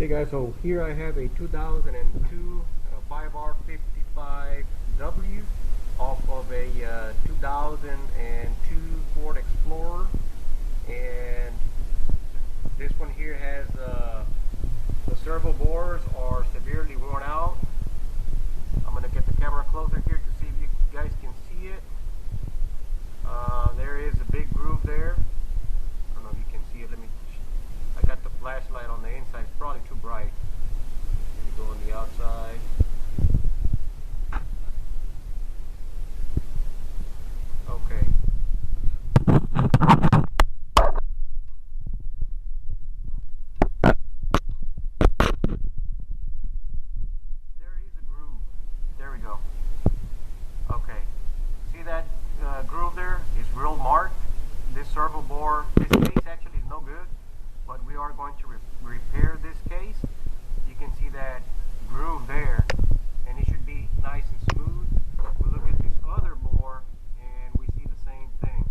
Hey guys, so here I have a 2002 5R55W off of a 2002 Ford Explorer, and this one here has the servo bores are severely worn out. I'm going to get the camera closer here to see if you guys can see it. There is a big groove there. I don't know if you can see it. I got the flashlight on the inside. It's probably too bright. Let me go on the outside. Okay. There is a groove. There we go. Okay. See that groove there? It's real marked. This servo bore, this case actually is no good, but we are going to repair this case. You can see that groove there, and it should be nice and smooth. We look at this other bore, and we see the same thing.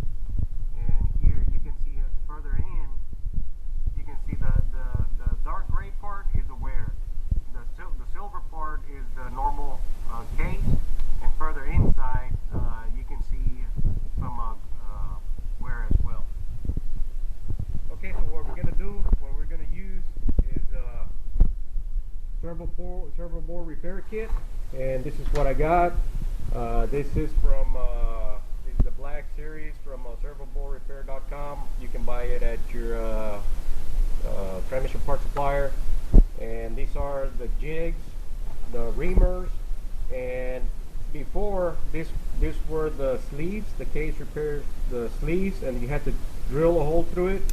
And here you can see it further in. You can see the dark gray part is the ware. The silver part is the normal case, and further inside you can see some ware as well. Okay, so what we're going to use is servo bore repair kit, and this is what I got. This is from the black series from servoborerepair.com. You can buy it at your transmission part supplier. And these are the jigs, the reamers, and before this were the sleeves. The case repairs the sleeves, and you had to drill a hole through it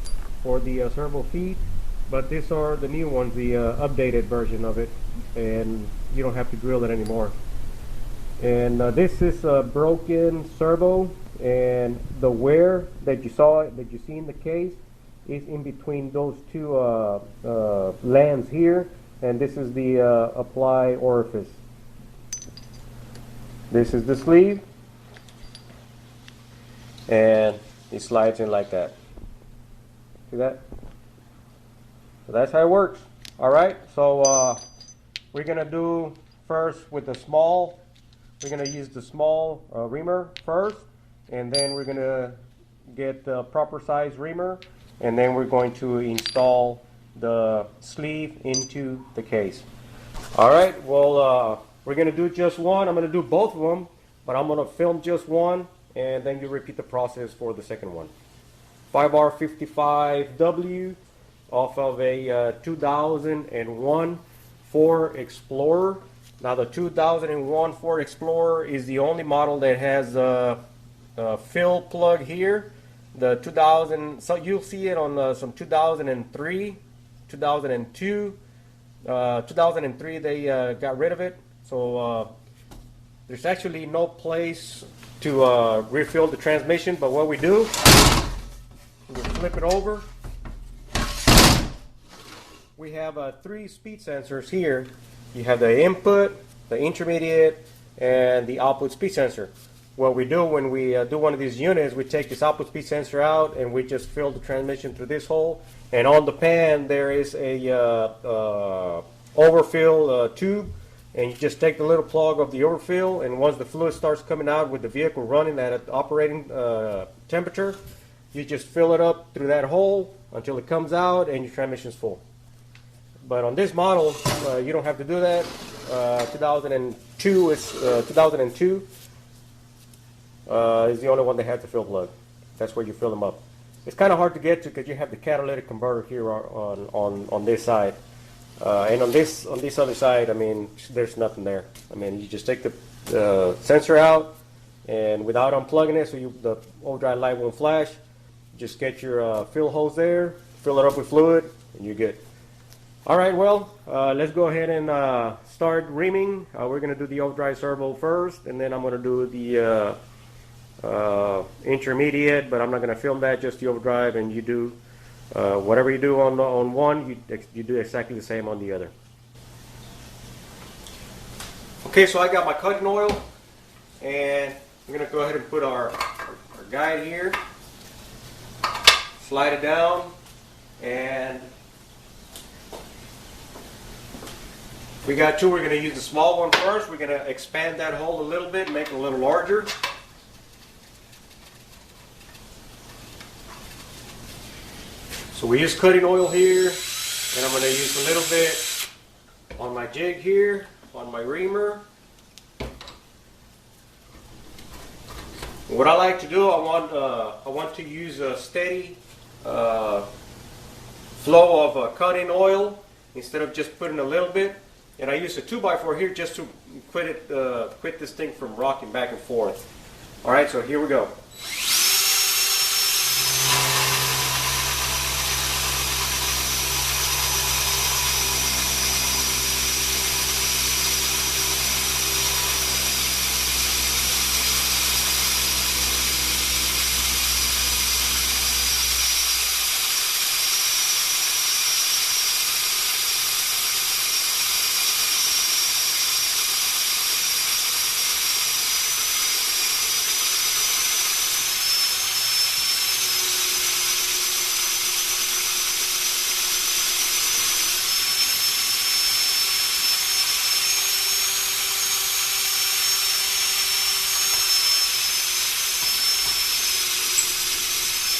for the servo feet. But these are the new ones, the updated version of it, and you don't have to drill it anymore. And this is a broken servo, and the ware that you see in the case is in between those two lands here, and this is the apply orifice. This is the sleeve, and it slides in like that. See that? So that's how it works. All right, so we're gonna do first with the small. We're gonna use the small reamer first, and then we're gonna get the proper size reamer, and then we're going to install the sleeve into the case. All right, well, we're going to do just one. I'm going to do both of them, but I'm going to film just one, and then you repeat the process for the second one. 5R55W off of a 2001 Ford Explorer. Now, the 2001 Ford Explorer is the only model that has a fill plug here. The 2000, so you'll see it on some 2003, 2002, 2003 they got rid of it. So there's actually no place to refill the transmission. But what we do, we flip it over. We have 3 speed sensors here. You have the input, the intermediate, and the output speed sensor. What we do when we do one of these units, we take this output speed sensor out, and we just fill the transmission through this hole. And on the pan there is a overfill tube, and you just take the little plug of the overfill, and once the fluid starts coming out with the vehicle running at an operating temperature, you just fill it up through that hole until it comes out and your transmission's full. But on this model, you don't have to do that. 2002 is 2002. Is the only one that has the fill plug. That's where you fill them up. It's kind of hard to get to because you have the catalytic converter here on this side, and on this other side, I mean, there's nothing there. I mean, you just take the sensor out, and without unplugging it, so the overdrive light won't flash. Just get your fill hose there, fill it up with fluid, and you're good. All right, well, let's go ahead and start reaming. We're going to do the overdrive servo first, and then I'm going to do the intermediate, but I'm not going to film that, just the overdrive, and you do whatever you do on one, you do exactly the same on the other. Okay, so I got my cutting oil, and we're going to go ahead and put our guide here, slide it down, and We got two. We're going to use the small one first. We're going to expand that hole a little bit, make it a little larger. So we use cutting oil here, and I'm going to use a little bit on my jig here, on my reamer. What I like to do, I want to use a steady flow of cutting oil instead of just putting a little bit. And I use a 2x4 here just to quit this thing from rocking back and forth. All right, so here we go.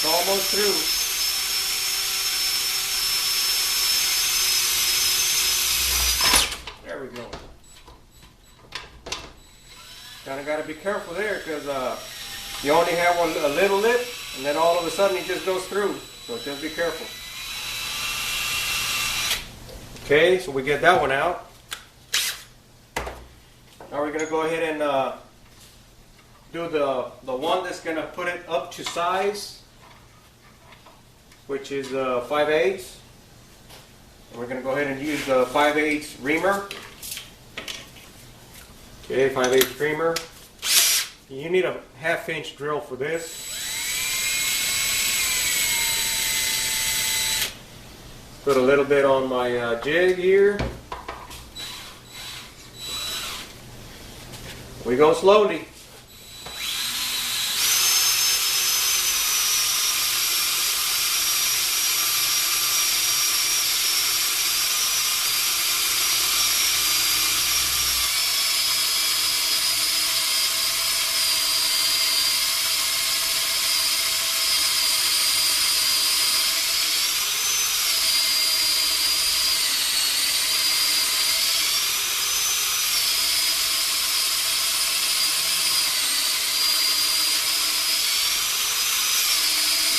Almost through. There we go. Kind of got to be careful there because you only have a little lip, and then all of a sudden it just goes through. So just be careful. Okay, so we get that one out. Now we're going to go ahead and do the one that's going to put it up to size, which is 5/8. And we're going to go ahead and use the 5/8 reamer. Okay, 5/8 reamer. You need a 1/2 inch drill for this. Put a little bit on my jig here. We go slowly.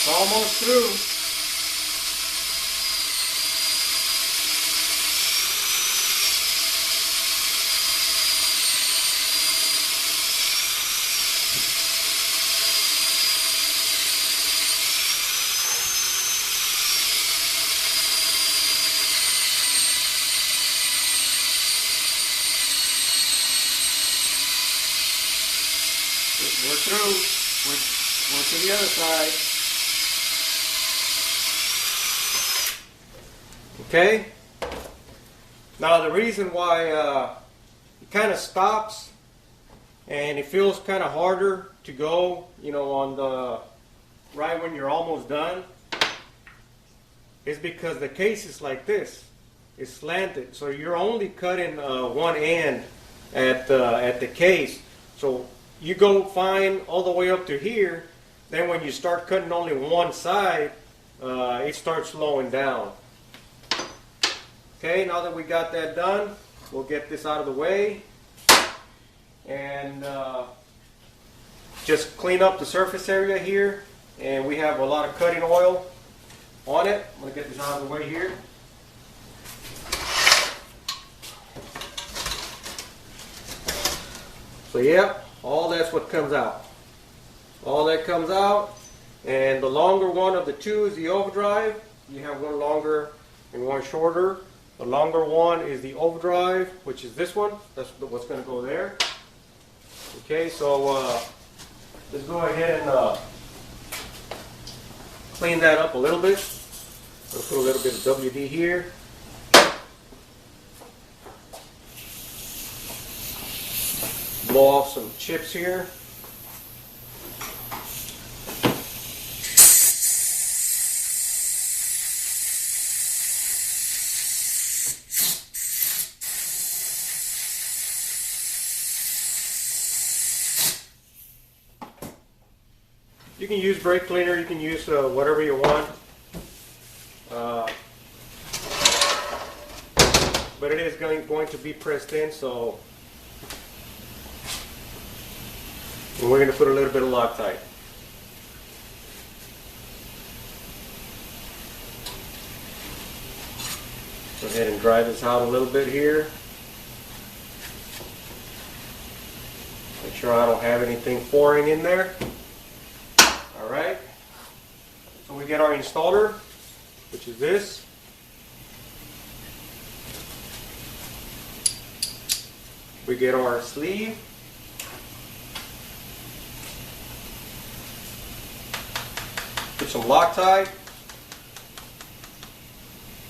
Almost through. We're through. We're to the other side. Okay, now the reason why it kind of stops and it feels kind of harder to go, you know, on the right when you're almost done, is because the case is like this. It's slanted, so you're only cutting one end at the case. So you go fine all the way up to here. Then when you start cutting only one side, it starts slowing down. Okay, now that we got that done, we'll get this out of the way and just clean up the surface area here. And we have a lot of cutting oil on it. I'm going to get this out of the way here. So yeah, all that's what comes out. All that comes out. And the longer one of the two is the overdrive. You have one longer and one shorter. The longer one is the overdrive, which is this one. That's what's going to go there. Okay, so let's go ahead and clean that up a little bit. I'll put a little bit of WD here. Blow off some chips here. You can use brake cleaner, you can use whatever you want. But it is going to be pressed in, so and we're going to put a little bit of Loctite. Go ahead and dry this out a little bit here. Make sure I don't have anything pouring in there. Alright. So we get our installer, which is this. We get our sleeve. Put some Loctite.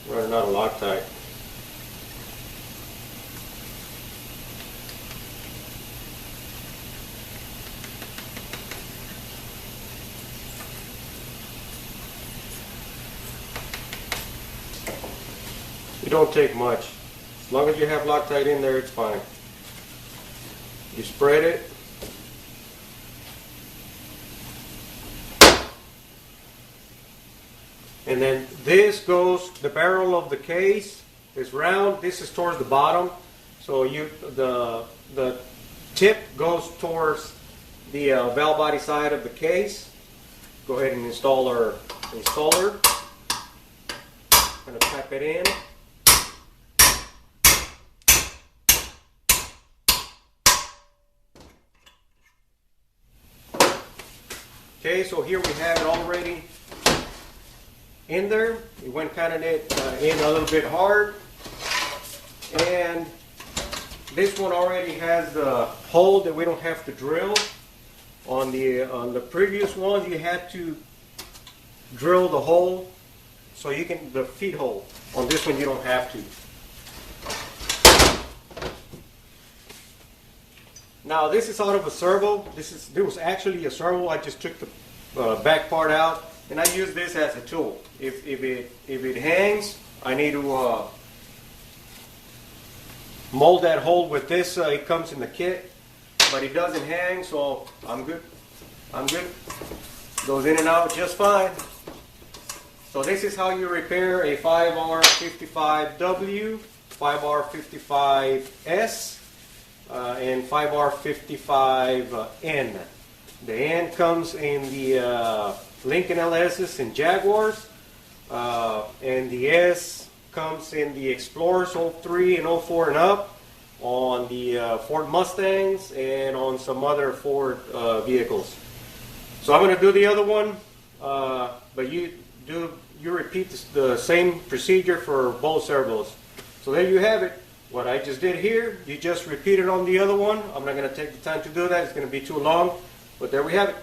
Running out of Loctite. It don't take much. As long as you have Loctite in there, it's fine. You spread it. And then this goes, the barrel of the case is round. This is towards the bottom. So the tip goes towards the valve body side of the case. Go ahead and install our installer. I'm going to tap it in. Okay, so here we have it already in there. It went kind of in a little bit hard, and this one already has the hole that we don't have to drill. On the previous ones, you had to drill the hole, so you can the feed hole. On this one, you don't have to. Now this is out of a servo. This was actually a servo. I just took the back part out, and I use this as a tool. If it hangs, I need to mold that hole with this. It comes in the kit, but it doesn't hang, so I'm good. I'm good. Goes in and out just fine. So this is how you repair a 5R55W, 5R55S. And 5R55N. The N comes in the Lincoln LS's and Jaguars, and the S comes in the Explorers 03 and 04 and up, on the Ford Mustangs, and on some other Ford vehicles. So I'm going to do the other one, but you repeat the same procedure for both servos. So there you have it. What I just did here, you just repeat it on the other one. I'm not going to take the time to do that. It's going to be too long. But there we have it.